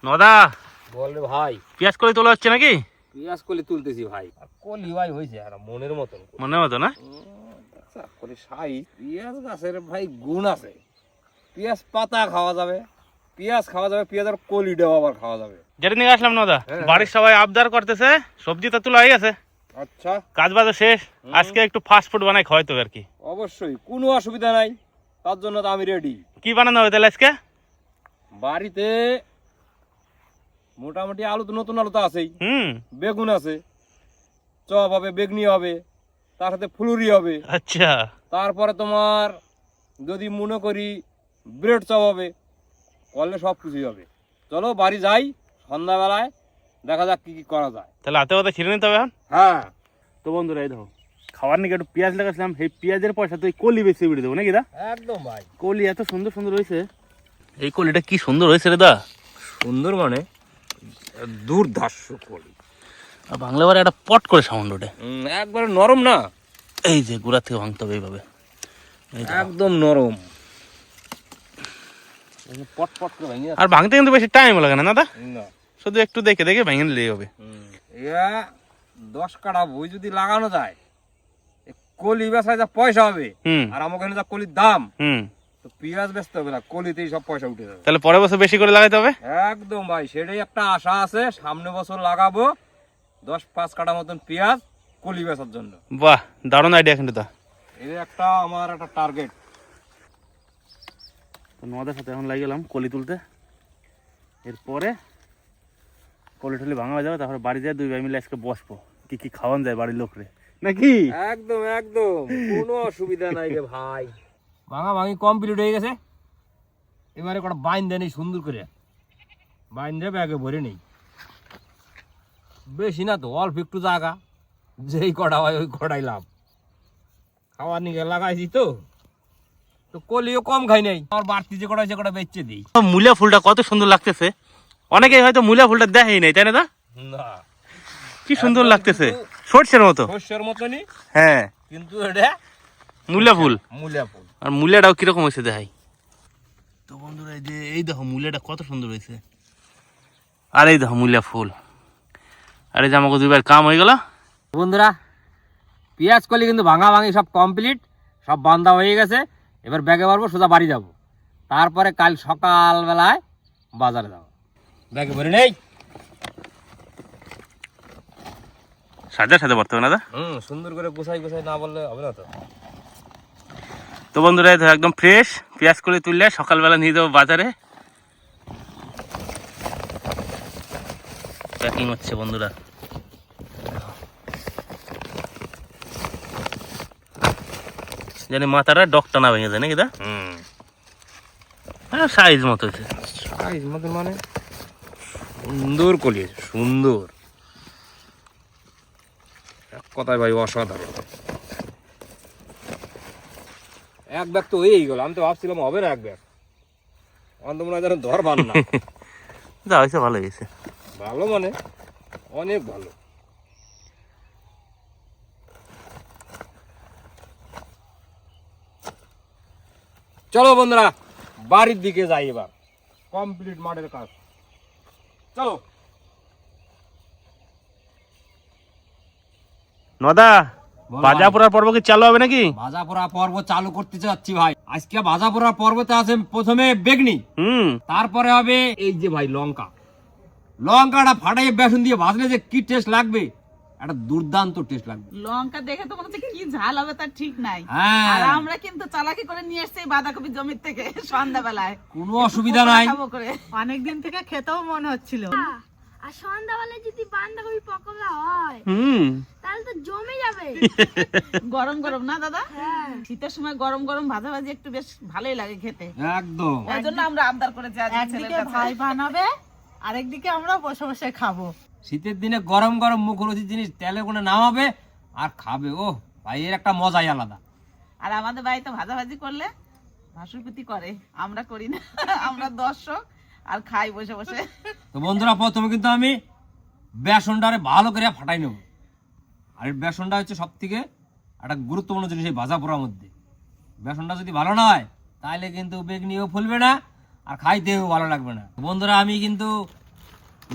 নদা বল রে ভাই, পেঁয়াজ কলি তোলা হচ্ছে নাকি? পেঁয়াজ কলি তুলতেছি ভাই। কলি ভাই হয়েছে আর মনের মতন, মনে মতো না করে সাই। পেঁয়াজ গাছের ভাই গুণ আছে। পেঁয়াজ পাতা খাওয়া যাবে, পেঁয়াজ খাওয়া যাবে, পেঁয়াজের কলিটাও আবার খাওয়া যাবে। যেটা নিয়ে আসলাম নদা, বাড়ির সবাই আবদার করতেছে, সবজি তো তোলা হয়ে গেছে, আচ্ছা কাজ বাজ শেষ, আজকে একটু ফাস্ট ফুড বানাই খাওয়াই তো আর কি। অবশ্যই, কোনো অসুবিধা নাই, তার জন্য তো আমি রেডি। কি বানানো হবে তাহলে আজকে? বাড়িতে মোটামুটি আলু তো, নতুন আলু তো আছেই, বেগুন আছে, চপ হবে, বেগনি হবে, তার সাথে ফুলুরি হবে। আচ্ছা, তারপরে তোমার যদি মনে করি ব্রেড চপ হবে, করলে সব কিছুই হবে। চলো বাড়ি যাই, সন্ধ্যাবেলায় দেখা যাক কি কি করা যায়। তাহলে হাতে হাতে ছিঁড়ে নিতে হবে এখন। হ্যাঁ তো বন্ধুরা এই দেখো, খাওয়ার নাকি একটু পেঁয়াজ লাগাছিলাম, সেই পেঁয়াজের পয়সা তো এই কলি বেশি বিড়ে দেবো নাকি দা? একদম ভাই, কলি এত সুন্দর সুন্দর হয়েছে। এই কলিটা কি সুন্দর হয়েছে রে দা, সুন্দর মানে দুর্ধর্ষ কলি। আর বাংলা বারে একটা পট করে সাউন্ড ওঠে, একবারে নরম না, এই যে গুড়া থেকে ভাঙতে হবে এইভাবে, একদম নরম, পট পট করে ভেঙে আর ভাঙতে কিন্তু বেশি টাইম লাগে না দাদা, না, শুধু একটু দেখে দেখে ভেঙে নিলেই হবে। 10 কাটা বই যদি লাগানো যায়, কলি বেচায় যা পয়সা হবে, আর আমার এখানে যা কলির দাম, তো পেঁয়াজ বেচতে হবে না, কলিতেই সব পয়সা উঠে যাবে। তাহলে পরের বছর বেশি করে লাগাইতে হবে। একদম ভাই, সেটাই একটা আশা আছে, সামনে বছর লাগাবো 10-5 কাটা মতন পেঁয়াজ কলি বেচার জন্য। বাহ, দারুণ আইডিয়া কিন্তু দা, এই একটা আমার একটা টার্গেট। তো নদের সাথে এখন লাগিয়ে গেলাম কলি তুলতে, এরপরে কলি টলি ভাঙা হয়ে যাবে, তারপরে বাড়ি যায় 2 ভাই মিলে আজকে বসবো, কি কি খাওয়ান যায় বাড়ির লোকরে নাকি। একদম একদম, কোনো অসুবিধা নাই রে ভাই। ভাঙা ভাঙি কমপ্লিট হয়ে গেছে, এবারে কটা বাইন দেয় নেই, সুন্দর করে বাইন দিয়ে ব্যাগে ভরে নেই। বেশি না তো, অল্প একটু জায়গা, যেই কটা হয় ওই কটাই লাভ। খাওয়ার নিকে লাগাইছি তো, তো কলিও কম খাই নাই, আর বাড়তি যে কটা সে কটা বেচে দিই। মূলা ফুলটা কত সুন্দর লাগতেছে, অনেকেই হয়তো মূলা ফুলটা দেখেই নাই, তাই না দা? না, কি সুন্দর লাগতেছে, সরষের মতো। শস্যের মতনই, হ্যাঁ, কিন্তু এটা মূলা ফুল। মূলা ফুল, আর মূলাটাও কিরকম হয়েছে দেখাই তো বন্ধুরা, এই যে এই দেখো মূলাটা কত সুন্দর হয়েছে, আর এই দেখো মূলা ফুল, আর এই যে আমাকে 2 বার কাম হয়ে গেল। বন্ধুরা পেঁয়াজ কলি কিন্তু ভাঙা ভাঙি সব কমপ্লিট, সব বান্ধা হয়ে গেছে। এবার ব্যাগে ভরবো, সোজা বাড়ি যাব, তারপরে কাল সকালবেলায় বাজারে যাবো। ব্যাগে ভরে নেই, সাজা সাজা পড়তে হবে না দা? সুন্দর করে গোছাই গোছাই না বললে হবে না তো। তো বন্ধুরা এই দেখো একদম ফ্রেশ পেঁয়াজ করে তুললে সকালবেলা নিয়ে যাবো বাজারে। প্যাকিং হচ্ছে বন্ধুরা, জানি মাথাটা ডকটা না ভেঙে যায় নাকি দা? হ্যাঁ, সাইজ মতো হয়েছে, সাইজ মতো মানে সুন্দর কলি, সুন্দর, এক কথায় ভাই অসাধারণ। এক ব্যাগ তো হয়েই গেল, আমি তো ভাবছিলাম হবে না এক ব্যাগ, আমার তো মনে হয় যেন ধরবার না। যা হয়েছে ভালো হয়েছে, ভালো মানে অনেক ভালো। চলো বন্ধুরা বাড়ির দিকে যাই, এবার কমপ্লিট মাঠের কাজ। চলো নদা, ভাজা পোড়ার পর্ব কি চালু হবে নাকি? ভাজা পোড়া পর্ব চালু করতে যাচ্ছি ভাই। আজকে ভাজা পোড়ার পর্বতে আছে প্রথমে বেগনি, তারপরে হবে এই যে ভাই লঙ্কা। লঙ্কাটা ফাটাইয়ে বেসন দিয়ে ভাজলে যে কি টেস্ট লাগবে, একটা দুর্দান্ত টেস্ট লাগবে। লঙ্কা দেখে তো মনে হচ্ছে কি ঝাল হবে তার ঠিক নাই। হ্যাঁ, আর আমরা কিন্তু চালাকি করে নিয়ে এসেছি বাঁধাকপি জমির থেকে সন্ধ্যাবেলায়, কোনো অসুবিধা নাই। খাবো করে অনেকদিন থেকে খেতেও মনে হচ্ছিল। আর সন্ধ্যাবেলায় যদি বাঁধাকপি পকোড়া হয় তাহলে তো জমে যাবে। গরম গরম না দাদা? শীতের সময় গরম গরম ভাজা ভাজি একটু বেশ ভালোই লাগে খেতে, একদম। এই জন্য আমরা আবদার করেছি একদিকে ভাই বানাবে, আরেকদিকে আমরা বসে বসে খাবো। শীতের দিনে গরম গরম মুখরোচি জিনিস তেলে করে নামাবে আর খাবে, ও ভাই এর একটা মজাই আলাদা। আর আমাদের বাড়িতে ভাজা ভাজি করলে ভাসুরপিতি করে, আমরা করি না, আমরা দর্শক আর খাই বসে বসে। তো বন্ধুরা প্রথমে কিন্তু আমি বেসনটারে ভালো করে ফাটাই নেব, আর এই বেসনটা হচ্ছে সব থেকে একটা গুরুত্বপূর্ণ জিনিস এই ভাজা পোড়ার মধ্যে। বেসনটা যদি ভালো না হয় তাহলে কিন্তু বেগনিও ফুলবে না আর খাইতেও ভালো লাগবে না। বন্ধুরা আমি কিন্তু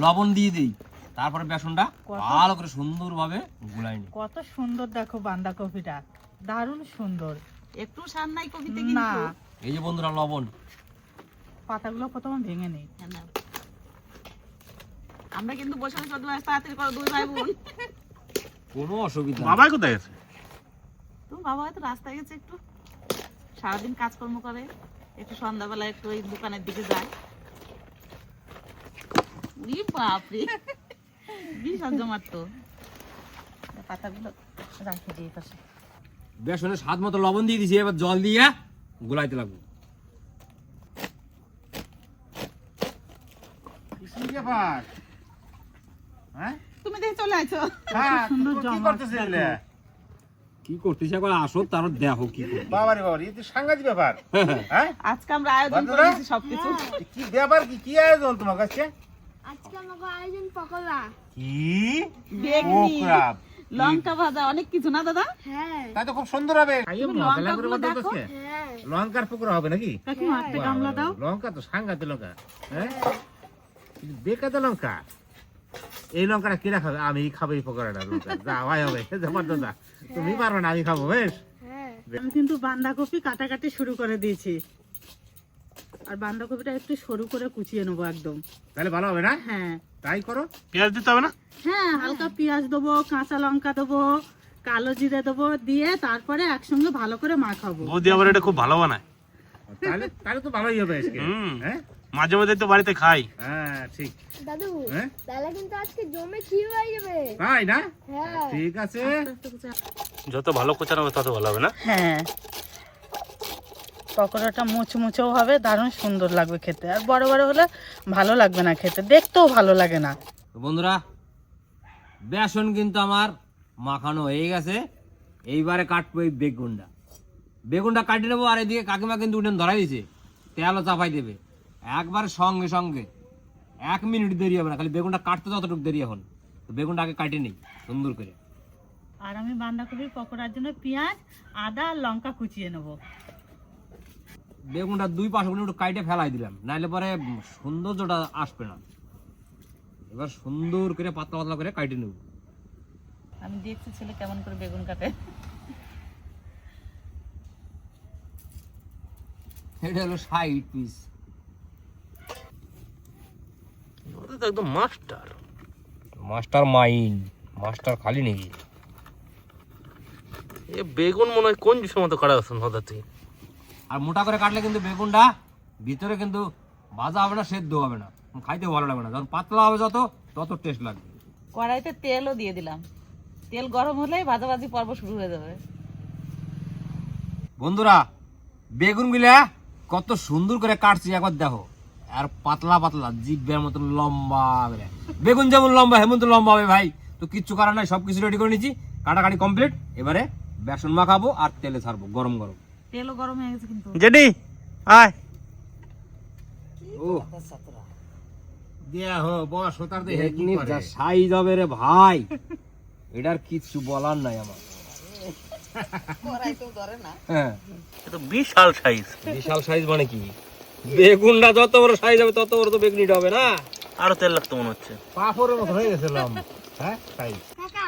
লবণ দিয়ে দিই, তারপরে বেসনটা ভালো করে সুন্দরভাবে গুলাই নিই। কত সুন্দর দেখো বাঁধাকপিটা, দারুণ সুন্দর। একটু সার নাই কপিতে না, কিন্তু এই যে বন্ধুরা লবণ, পাতাগুলো প্রথমে ভেঙে নেই। হ্যাঁ, নাও। আমরা কিন্তু বসে বসে অত তাড়াতাড়ি করো দুই ভাই বোন। কোনো অসুবিধা নেই। বাবাই কোথায় গেছে? তুমি বাবা হয়তো রাস্তায় গেছে, একটু সারাদিন কাজকর্ম করে, একটু সন্ধ্যাবেলা একটু ওই দোকানের দিকে যায়। উই বাপরে, বিশাল জমাট তো। পাতাগুলো রাখে দিয়ে পাশে। বেসনে স্বাদ মতো লবণ দিয়ে দিছি, এবার জল দিয়ে গুলাইতে লাগবে। তুমি দেখে চলে আছো। সুন্দর জমা। কি করতেছি একবার আসো, তারপর দেখো কি করতে। বাবারে বাবা, এই তো সাংঘাতিক ব্যাপার। হ্যাঁ, আজকে আমরা আয়োজন বন্ধুরা? করেছি সবকিছু। কি ব্যাপার, কি কি আয়োজন তোমার কাছে? আজকে আমাকে আয়োজন পকোড়া। কি বেগুনি, কোকড়াপ, লঙ্কা ভাজা, অনেক কিছু না দাদা? হ্যাঁ তা তো খুব সুন্দর হবে। খাইয়ে তুমি মজা লাগবে লঙ্কাগুলো বলতে দেখো। হচ্ছে। হ্যাঁ লঙ্কার পকোড়া হবে নাকি? কাকিমা একটা গামলা দাও। লঙ্কা তো সাংঘাতিক লঙ্কা। হ্যাঁ, বেকাতে লঙ্কা। এই লঙ্কাটা কিরা খাবে? আমি খাবো এই পকোড়াটা। লঙ্কা যা হয় হবে, জবরদস্ত। তুমি পারবে না, আমি খাবো। বেশ, হ্যাঁ আমি কিন্তু বাঁধাকপি কাটাকাটি শুরু করে দিয়েছি, আর বাঁধাকপিটা একটু সরু করে কুচিয়ে নেবো একদম। তাহলে ভালো হবে না? হ্যাঁ তাই করো। পেঁয়াজ দিতে হবে না? হ্যাঁ, হালকা পেঁয়াজ দেবো, কাঁচা লঙ্কা দেবো, কালো জিরে দেবো, দিয়ে তারপরে একসঙ্গে ভালো করে মাখাবো। বৌদি আবার এটা খুব ভালো বানায়। তাহলে তাহলে তো ভালোই হবে আজকে। হুম। হ্যাঁ, মাঝে মাঝে তো বাড়িতে খাই। হ্যাঁ, ঠিক। দাদু হ্যাঁ, তাহলে কিন্তু আজকে জমে ক্ষীর হয়ে যাবে। তাই না? হ্যাঁ ঠিক আছে। যত ভালো কোচানো হবে তত ভালো হবে না? হ্যাঁ, পকোড়াটা মুচমুচেও হবে, দারুণ সুন্দর লাগবে খেতে। আর বড় বড় হলে ভালো লাগবে না খেতে, দেখতেও ভালো লাগে না। তো বন্ধুরা, বেসন কিন্তু আমার মাখানো হয়ে গেছে। এইবারে কাটবো এই বেগুনটা। বেগুনটা কাটিয়ে নেবো, আর এদিকে কাকিমা কিন্তু উঠেন ধরাই দিয়েছে, তেলও চাপাই দেবে একবার সঙ্গে সঙ্গে। 1 মিনিট দেরি হবে না, খালি বেগুনটা কাটতে যতটুকু দেরি এখন। তো বেগুনটা আগে কাটে নেই সুন্দর করে। আর আমি বাঁধাকপির পকোড়ার জন্য পেঁয়াজ, আদা আর লঙ্কা কুচিয়ে নেবো। বেগুনটা 2 পাশে একটু কাটে ফেলাই দিলাম, নাইলে পরে সৌন্দর্যটা আসবে না। এবার সুন্দর করে পাতলা পাতলা করে কাটে নেব। আমি দেখছি ছেলে কেমন করে বেগুন কাটে। এটা হলো 60 পিস। ওটা তো একদম মাস্টার। মাস্টার মাইন্ড, মাস্টার খালি নেই। এ বেগুন মনে হয় কোন বিষয় মতো কাটা আছে হঠাৎ। আর মোটা করে কাটলে কিন্তু বেগুনটা ভিতরে কিন্তু ভাজা হবে না, সেদ্ধ হবে না, খাইতে ভালো লাগবে না। যখন পাতলা হবে যত, তত টেস্ট লাগবে। কড়াইতে তেলও দিয়ে দিলাম, তেল গরম হলেই ভাজাভাজি পর্ব শুরু হয়ে যাবে। বন্ধুরা, বেগুনগুলা কত সুন্দর করে কাটছি একবার দেখো। আর পাতলা পাতলা, জিভের মতন লম্বা করে। বেগুন যেমন লম্বা হেমন তো লম্বা হবে ভাই। তো কিচ্ছু করার নাই, সবকিছু রেডি করে নিচ্ছি, কাটাকাটি কমপ্লিট। এবারে বেসন মাখাবো আর তেলে ছাড়বো গরম গরম। তেলও গরম হয়ে গেছে কিন্তু। জেডি আয়। ও দিয়া হো বস, ওটার দিয়ে কি বেগুনি করে? যা সাইজ হবে রে ভাই, এটার কিচ্ছু বলার নাই আমার। হ্যাঁ, এ তো বিশাল সাইজ। বিশাল সাইজ মানে কি? বেগুনটা যত বড় সাইজ হবে তত বড় তো বেগুনিটা হবে না? আরো তেল লাগতো মনে হচ্ছে। পাপড়ের মতো হয়ে গেছে লম্বা। হ্যাঁ, তাই। কাকা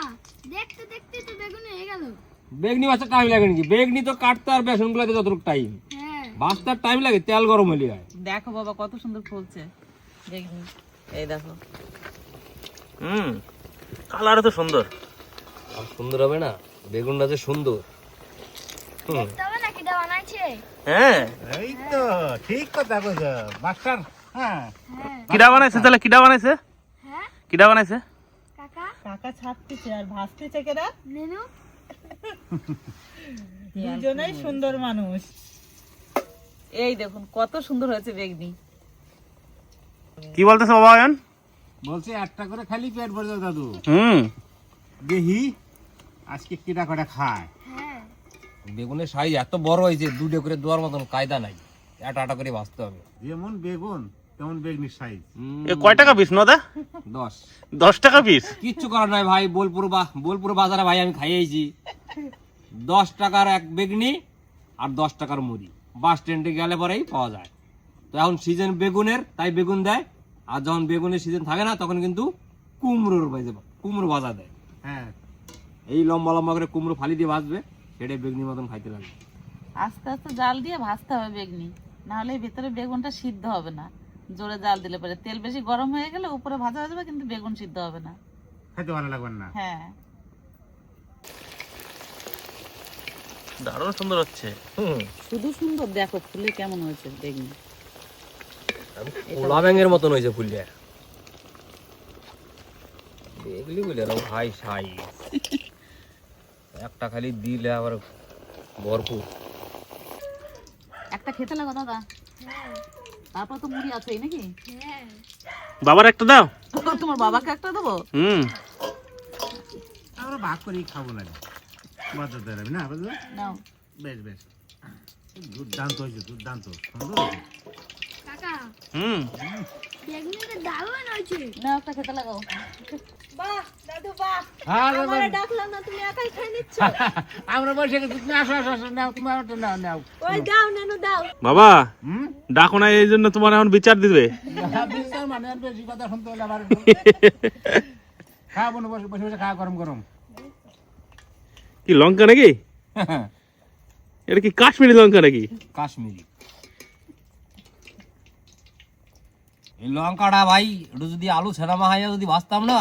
দেখতে দেখতে তো বেগুন হয়ে গেল। বেগনি বাচ্চা টাইম লাগে নাকি? বেগনি তো কাটতে আর বেসন গুলাতে যতটুকু টাইম, হ্যাঁ বাঁচতে টাইম লাগে, তেল গরম হলে হয়। দেখো বাবা কত সুন্দর ফুলছে বেগুন, এই দেখো। কালারও তো সুন্দর। আর সুন্দর হবে না? বেগুনটা যে সুন্দর। দেখতে হবে না কিটা বানাইছে। হ্যাঁ, এই তো ঠিক কথা কইছ মাস্টার। হ্যাঁ, হ্যাঁ কিডা বানাইছে? তাহলে কিডা বানাইছে? হ্যাঁ কিডা বানাইছে? কাকা কাকা ছাড়তেছে আর ভাসতেছে কেনা, নেনু দুজনেই সুন্দর মানুষ। এই দেখুন কত সুন্দর হয়েছে বেগনি। কি বলতেছে বাবা অয়ন? বলছে একটা করে খালি পেট ভরে যাও দাদু। হুম। দেহি আজকে কিটা করে খায়। হ্যাঁ বেগুনের সাইজ এত বড় হয়েছে, দুটো করে দেওয়ার মতন কায়দা নাই, এটা আটা করে ভাজতে হবে। যেমন বেগুন তেমন বেগনির সাইজ। এ কয় টাকা পিস নদা? 10। 10 টাকা পিস? কিচ্ছু করার নাই ভাই, বোলপুর বাজারে ভাই আমি খাইয়েছি। 10 টাকার এক বেগনি আর 10 টাকার মুড়ি, বাস স্ট্যান্ডে গেলে পরেই পাওয়া যায়। তো এখন সিজন বেগুনের, তাই বেগুন দেয়। আর যখন বেগুনের সিজন থাকে না তখন কিন্তু কুমড়ো ভাজা দেয়। হ্যাঁ এই লম্বা লম্বা করে কুমড়ো ফালি দিয়ে ভাজবে, সেটাই বেগুনির মতন খাইতে লাগবে। আস্তে আস্তে জাল দিয়ে ভাজতে হবে বেগুনি, নাহলে ভেতরে বেগুনটা সিদ্ধ হবে না। জোরে জাল দিলে পরে তেল বেশি গরম হয়ে গেলে উপরে ভাজা হয়ে যাবে, কিন্তু বেগুন সিদ্ধ হবে না। খেতে ভালো লাগবে না। হ্যাঁ, দারুণ সুন্দর হচ্ছে। শুধু সুন্দর, দেখো ফুলে কেমন হয়েছে বেগুনি। কলা ব্যাঙের মতন হয়েছে ফুলটা, দেখলি বুঝলে ভাই সাই একটা খালি দিলে আবার ভরপুর। একটা খেতে লাগো দাদা, তারপর তো মুড়ি আছেই নাকি? বাবার একটা দাও। তোমার বাবাকে একটা দেবো। আমরা ভাগ করেই খাবো না, মজা দেবে না বুঝলো? নাও। বেশ বেশ, দুর্দান্ত হয়েছে, দুর্দান্ত সুন্দর হয়েছে। কাকা হুম বেগুনিটা দারুণ হয়েছে। নাও একটা খেতে লাগাও। বাহ দাদু বাহ, আর আমারে ডাকলাম না, তুমি একাই খেয়ে নিচ্ছ। আমরা বসে গেছি, তুমি আসো আসো আসো, নাও তোমার ওটা নাও নাও। ওই দাও নেনু দাও। বাবা ডাকো না, এই জন্য তোমার এখন বিচার দিবে। বিস্তার মানে আর বেশি কথা শুনতে হলে আবার খাওয়াবো না, বসে বসে বসে খাওয়া গরম গরম। কি লঙ্কা নাকি? এটা কি কাশ্মীরি লঙ্কা নাকি? কাশ্মীরি এই লঙ্কাটা ভাই, একটু যদি আলু ছেঁড়া মাহাইয়া যদি ভাজতাম না,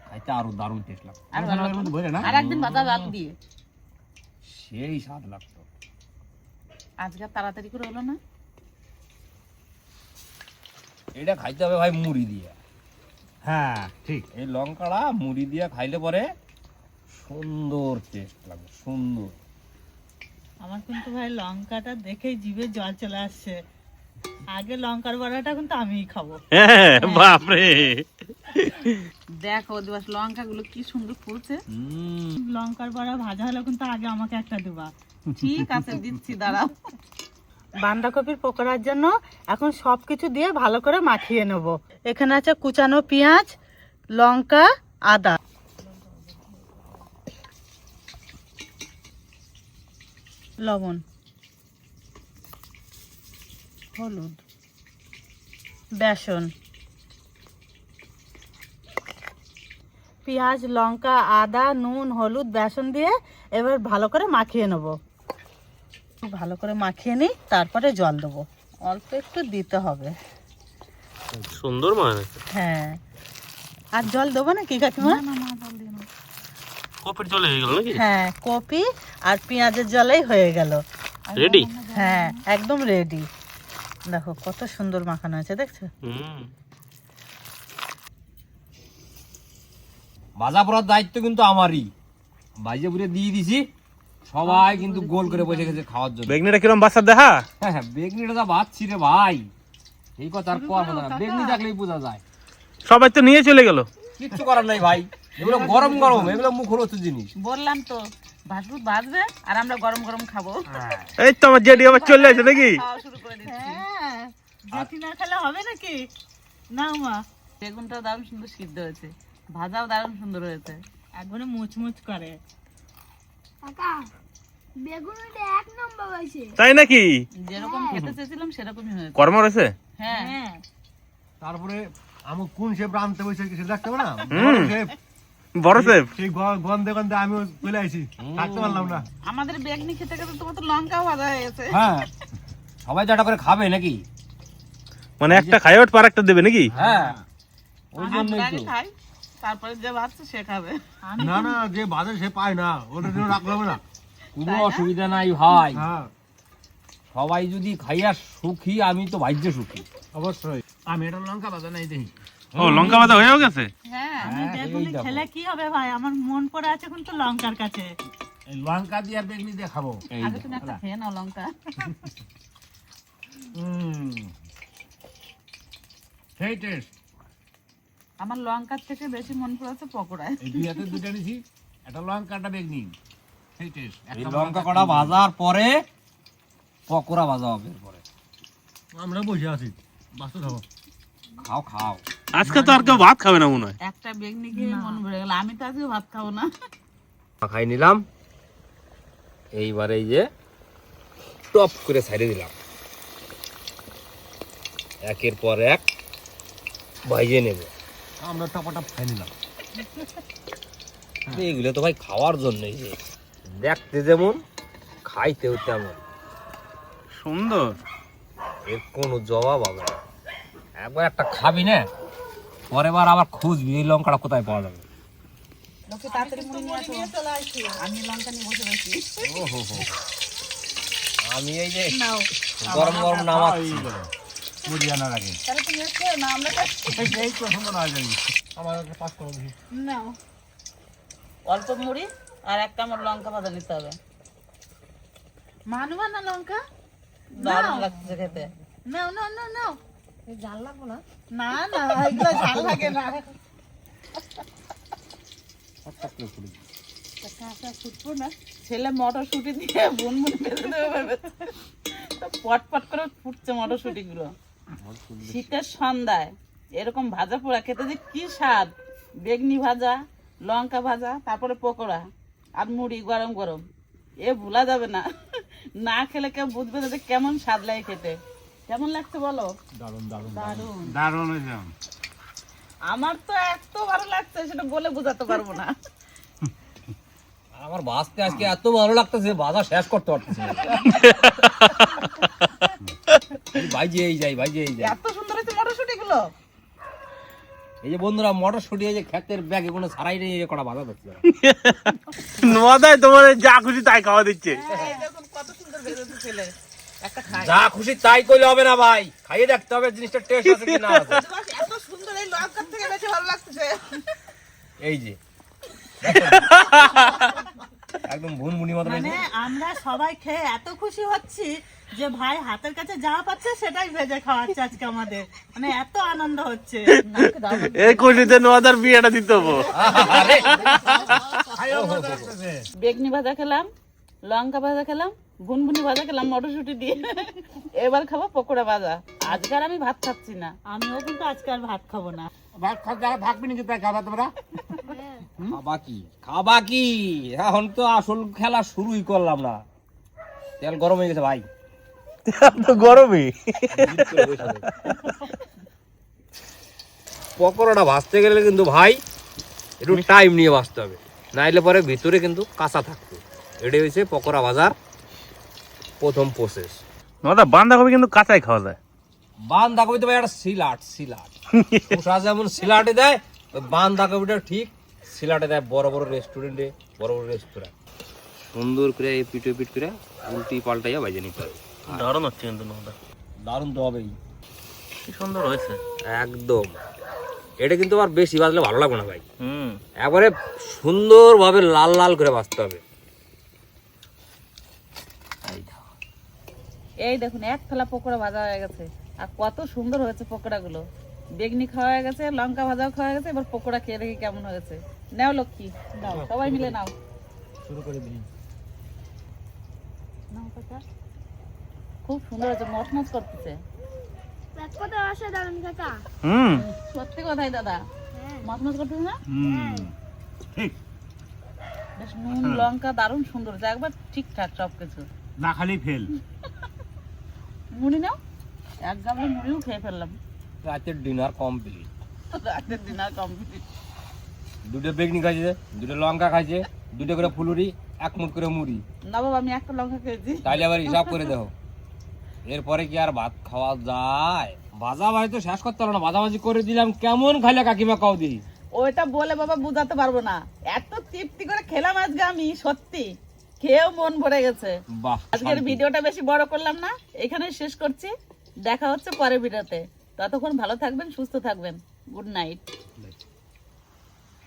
খাইতে আরো দারুণ টেস্ট লাগতো। আর ভালো লাগতো। বলে না আর একদিন ভাজা আলু দিয়ে, সেই স্বাদ লাগতো। আজকে আর তাড়াতাড়ি করে হলো না। এটা খাইতে হবে ভাই মুড়ি দিয়ে। হ্যাঁ ঠিক। এই লঙ্কাটা মুড়ি দিয়ে খাইলে পরে সুন্দর টেস্ট লাগবে, সুন্দর। আমার কিন্তু ভাই লঙ্কাটা দেখেই জিভে জল চলে আসছে। আগে লঙ্কার বড়াটা কিন্তু আমিই খাবো। হ্যাঁ বাপরে, দেখো দিবস লঙ্কা গুলো কি সুন্দর ফুলছে। লঙ্কার বড়া ভাজা হলে কিন্তু আগে আমাকে একটা দেবা। ঠিক আছে, দিচ্ছি, দাঁড়াও। বাঁধাকপির পকোড়ার জন্য এখন সবকিছু দিয়ে ভালো করে মাখিয়ে নেব। এখানে আছে কুচানো পেঁয়াজ, লঙ্কা, আদা, লবণ, হলুদ, বেসন, পেঁয়াজ, লঙ্কা, আদা, নুন, হলুদ, বেসন দিয়ে এবার ভালো করে মাখিয়ে নেব। ভালো করে মাখিয়ে নিই, তারপরে জল দেবো। অল্প একটু দিতে হবে। সুন্দর মানে। হ্যাঁ, আর জল দেবো না কি কাকিমা? কপির জলে হয়ে গেল নাকি? হ্যাঁ, কপি আর পেঁয়াজের জলেই হয়ে গেল। রেডি? হ্যাঁ, একদম রেডি। দেখো কত সুন্দর মাখানো আছে, দেখছো? ভাজা পোড়ার দায়িত্ব কিন্তু আমারই, ভাইজে পুরে দিয়ে দিছি। সবাই কিন্তু গোল করে বসে গেছে খাওয়ার জন্য। বেগনিটা কিরম বাচ্চা দেখা? হ্যাঁ, বেগনিটা যা ভাবছি রে ভাই, এই কথা আর কোয়া কথা না, বেগনি দেখলেই বোঝা যায়। সবাই তো নিয়ে চলে গেল। কিচ্ছু করার নাই ভাই, এগুলো গরম গরম, এগুলো মুখরোচক জিনিস। বললাম তো ভাজভুত ভাজবে আর আমরা গরম গরম খাবো। এই তো আমার জেডি আবার চলে আসে নাকি? খাওয়া শুরু করে দিচ্ছি। হ্যাঁ, জেঠি না খেলে হবে নাকি? নাও মা, বেগুনটা দারুণ সুন্দর সিদ্ধ হয়েছে, ভাজাও দারুণ সুন্দর হয়েছে। একবারে মুচমুচ করে। কাকা বেগুনিটা এক নম্বর হয়েছে। তাই নাকি? যেরকম খেতে চেয়েছিলাম সেরকমই হয়েছে। কর্ম রয়েছে। হ্যাঁ, হ্যাঁ, তারপরে আমি কোন শেপ রাঁধতে বসে কিছু দেখতে হবে না, বড় সেফ। সেই গন্ধে গন্ধে আমিও চলে আসি, থাকতে পারলাম না। আমাদের বেগনি খেতে খেতে তোমার তো লঙ্কাও ভাজা হয়ে গেছে। হ্যাঁ, সবাই যেটা করে খাবে নাকি? মানে একটা খাই ওঠ পার একটা দেবে নাকি? হ্যাঁ, ওই আমরা জন্যই আগে তো। খাই, তারপরে যে ভাজছে সে খাবে। না না, যে বাজার সে পায় না, ওটার জন্য রাখলাম না। কোনো অসুবিধা নাই ভাই, হ্যাঁ সবাই যদি খাইয়া সুখী, আমি তো ভাইজ্য সুখী। অবশ্যই। আমি এটা লঙ্কা বাজা নাই দেখি। ও লঙ্কা বাদা হয়েও গেছে। হ্যাঁ, আমি বেগুনি খেলে কি হবে ভাই, আমার মন পড়ে আছে কিন্তু লঙ্কার কাছে। এই লঙ্কা দিয়ে আর বেগুনি দিয়ে খাবো। এই আগে তুমি একটা খেয়ে নাও লঙ্কা। সেই টেস্ট। আমার লঙ্কার থেকে বেশি মন পড়েছে পকোড়ায়। এই দুই হাতে দুটা নিছি, একটা লঙ্কা একটা বেগুনি, সেই টেস্ট। এই লঙ্কা কড়া ভাজার পরে পকোড়া ভাজা হবে এরপরে। আমরা বসে আছি, বাস্তু খাবো। খাও খাও। আজকে তো আর কেউ ভাত খাবে না মনে হয়। একটা বেগনি খেয়ে মন ভরে গেল, আমি তো আজকে ভাত খাবো না। খাই নিলাম, এইবারে এই যে টপ করে ছাইড়ে দিলাম, একের পর এক ভাইজে নেব। আমরা টপাটপ খাই নিলাম। এগুলো তো ভাই খাওয়ার জন্যই, যে দেখতে যেমন খাইতেও তেমন সুন্দর। এর কোনো জবাব হবে না। একবার একটা খাবি না, পরের বার আবার খুঁজবি এই লঙ্কাটা কোথায় পাওয়া যাবে। আমি এই যে গরম গরম নামাচ্ছি। মুড়ি আনার আগে এই তো সুন্দর হয়ে যাবে। আমার একটা পাস করে দিই। নাও অল্প মুড়ি আর 1 কামড় লঙ্কা ভাজা নিতে হবে। মানবা না লঙ্কা? দারুণ লাগছে খেতে। নাও নাও নাও নাও। এই ঝাল লাগবে না? না না, এগুলো ঝাল লাগে না। ছেলে মটরশুঁটি দিয়ে বুনবুন ভেজে দেবে, পটপট করে ফুটছে মটরশুঁটি গুলো। শীতের সন্ধ্যায় এরকম ভাজা পোড়া খেতে যে কি স্বাদ! বেগনি ভাজা, লঙ্কা ভাজা, তারপরে পকোড়া আর মুড়ি গরম গরম, এ ভোলা যাবে না। না খেলে কেউ বুঝবে না যে কেমন স্বাদ লাগে খেতে। কেমন লাগছে বলো? দারুণ দারুণ দারুণ। দারুণ হয়েছে। আমার তো এত ভালো লাগছে সেটা বলে বোঝাতে পারবো না। আমার ভাজতে আজকে এত ভালো লাগতেছে, ভাজা শেষ করতে পারতেছি না। ভাইজেই যাই, ভাইজেই যাই। এত সুন্দর হয়েছে মটরশুঁটি গুলো। এই যে বন্ধুরা, মটরশুঁটি এই যে ক্ষেতের ব্যাগে কোনো ছাড়াই নেই, এ কটা ভাজা করছে। নদায় তোমার যা খুশি তাই খাওয়া দিচ্ছে। এই দেখুন কত সুন্দর ভেজেছে ছেলে। একটা খাই। যা খুশি তাই কইলে হবে না ভাই, খাইয়ে দেখতে হবে জিনিসটা টেস্ট আছে কি না আছে। এত সুন্দর, এই লঙ্কার থেকে বেশি ভালো লাগছে। এই যে একদম ভুনভুনি মতো মানে আমরা সবাই খেয়ে এত খুশি হচ্ছি যে ভাই হাতের কাছে যা পাচ্ছে সেটাই ভেজে খাওয়াচ্ছে আজকে আমাদের। মানে এত আনন্দ হচ্ছে। এই খুশিতে নদার বিয়েটা দিতে হবো। বেগনি ভাজা খেলাম, লঙ্কা ভাজা খেলাম, ভুনভুনি ভাজা খেলাম মটরশুঁটি দিয়ে। এবার খাবো পকোড়া ভাজা। আজকে আর আমি ভাত খাচ্ছি না। আমিও কিন্তু আজকে আর ভাত খাবো না। ভাত খাওয়া থাকবি নাকি তাই খাবা তোমরা? খাবা কি খাবা কি, এখন তো আসল খেলা শুরুই করলাম না। তেল গরম হয়ে গেছে ভাই। তো গরমই। পকোড়াটা ভাজতে গেলে কিন্তু ভাই একটু টাইম নিয়ে ভাজতে হবে, নাইলে পরে ভিতরে কিন্তু কাঁচা থাকবে। এটাই হচ্ছে পকোড়া ভাজার প্রথম প্রসেস। নদা বাঁধাকপি কিন্তু কাঁচাই খাওয়া যায়। বাঁধাকপি তো ভাই একটা সিলাট, শসা যেমন সিলাটে দেয়, ওই বাঁধাকপিটা ঠিক সিলাটে দেয় বড় বড় রেস্টুরেন্টে, বড় বড় রেস্তোরাঁ। সুন্দর করে এই পিঠে পিঠ করে উল্টি পাল্টাইয়া ভাজে নিতে হবে। দারুণ হচ্ছে কিন্তু নদা। দারুণ তো হবেই, কি সুন্দর হয়েছে একদম। এটা কিন্তু আবার বেশি ভাজলে ভালো লাগবে না ভাই, হুম। একবারে সুন্দরভাবে লাল লাল করে ভাজতে হবে। এই দেখুন, এক থালা পকোড়া ভাজা হয়ে গেছে। আর কত সুন্দর হয়েছে পকোড়া গুলো। বেগনি খাওয়া হয়ে গেছে, লঙ্কা ভাজাও খাওয়া হয়ে গেছে। এবার পকোড়া খেয়ে দেখি কেমন হয়েছে। নাও লক্ষ্মী, নাও, সবাই মিলে নাও। শুরু করে দিই। নাও কাকা। খুব সুন্দর হয়েছে, মচমচ করতেছে। এক কথা অসাধারণ কাকা। হুম। সত্যি কথাই দাদা, মচমচ করতেছে না? হুম। ঠিক। বেশ নুন লঙ্কা দারুণ সুন্দর হয়েছে, একবার ঠিকঠাক সবকিছু। না খালি ফেল। মুড়ি নাও, এক গামলা মুড়িও খেয়ে ফেললাম। রাতের ডিনার কমপ্লিট। রাতের ডিনার কমপ্লিট। দুটো বেগনি খাইছে, দুটো লঙ্কা খাইছে, দুটো করে ফুলুরি, এক মুঠ করে মুড়ি। না বাবা, আমি একটা লঙ্কা খেয়েছি। তাইলে আবার হিসাব করে দেখো, এরপরে কি আর ভাত খাওয়া যায়? ভাজা ভাই তো শেষ করতে পারো না, ভাজাভাজি করে দিলাম। কেমন খাইলে কাকিমা কাউ দিই? ওইটা বলে বাবা বুঝাতে পারবো না। এত তৃপ্তি করে খেলাম আজকে আমি, সত্যি খেয়েও মন ভরে গেছে। বাহ, আজকের ভিডিওটা বেশি বড় করলাম না, এখানে শেষ করছি। দেখা হচ্ছে পরের ভিডিওতে। ততক্ষণ ভালো থাকবেন, সুস্থ থাকবেন। Good night.